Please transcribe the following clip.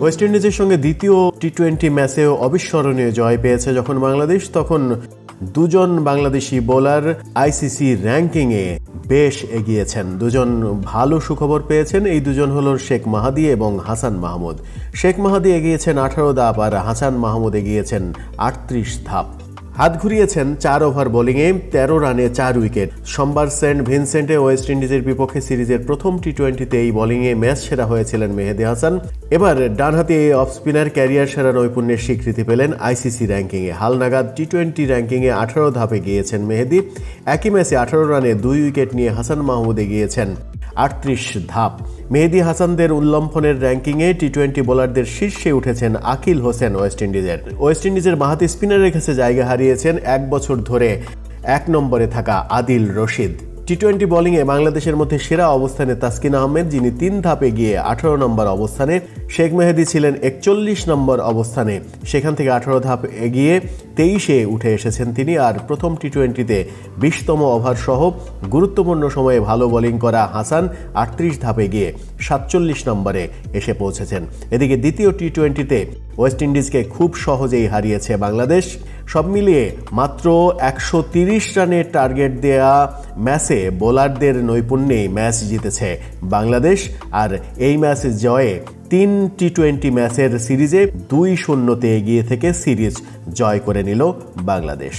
West ইন্ডিজের সঙ্গে দ্বিতীয় টি-20 ম্যাচেও অবিস্মরণীয় জয় পেয়েছে যখন বাংলাদেশ, তখন দুজন বাংলাদেশি বোলার আইসিসি র্যাঙ্কিংয়ে বেশ এগিয়েছেন। দুজন ভালো সুখবর পেয়েছেন। এই দুজন হল শেখ মাহাদি এবং হাসান মাহমুদ। শেখ মাহাদি এগিয়েছেন 18 ধাপ আর হাসান মাহমুদ এগিয়েছেন 38 ধাপ। হাত ঘুরিয়েছেন 4 ওভার বোলিংয়ে 13 রানে 4 উইকেট। সোমবার সেন্ট ভিনসেন্টে ওয়েস্ট ইন্ডিজের বিপক্ষে সিরিজের প্রথম টি-20তে এই বোলিংয়ে ম্যাচ সেরা হয়েছিলেন মেহেদী হাসান। এবার ডানহাতি অফ স্পিনার ক্যারিয়ার সেরা নৈপুণ্যের স্বীকৃতি পেলেন আইসিসি র্যাঙ্কিংয়ে। হালনাগাদ টি-20 র্যাঙ্কিংয়ে 18 ধাপে গিয়েছেন মেহেদী। একই ম্যাচে 18 রানে 2 উইকেট নিয়ে হাসান মাহমুদ এগিয়েছেন 38 ধাপ। মেহেদী হাসানদের উল্লম্ফনের র্যাঙ্কিংয়ে টি-20 বোলারদের শীর্ষে উঠেছেন আকিল হোসেন ওয়েস্ট ইন্ডিজের বাঁহাতি স্পিনারের কাছে জায়গা হারিয়েছেন 1 বছর ধরে 1 নম্বরে থাকা আদিল রশিদ। টি-20 বোলিংয়ে বাংলাদেশের মধ্যে সেরা অবস্থানে তাসকিন আহমেদ, যিনি 3 ধাপে গিয়ে 18 নম্বর অবস্থানে। শেখ মেহেদী ছিলেন 41 নম্বর অবস্থানে, সেখান থেকে 18 ধাপ এগিয়ে 23-এ উঠে এসেছেন তিনি। আর প্রথম টি-20তে 20তম ওভার সহ গুরুত্বপূর্ণ সময়ে ভালো বোলিং করা হাসান 38 ধাপে গিয়ে 47 নম্বরে এসে পৌঁছেছেন। এদিকে দ্বিতীয় টি-20তে ওয়েস্ট ইন্ডিজকে খুব সহজেই হারিয়েছে বাংলাদেশ। সব মিলিয়ে মাত্র 130 রানের টার্গেট দেয়া ম্যাচে বোলারদের নৈপুণ্যেই ম্যাচ জিতেছে বাংলাদেশ। আর এই ম্যাচ জয়ে 3 টি-20 ম্যাচের সিরিজে 2-0-তে এগিয়ে থেকে সিরিজ জয় করে নিল বাংলাদেশ।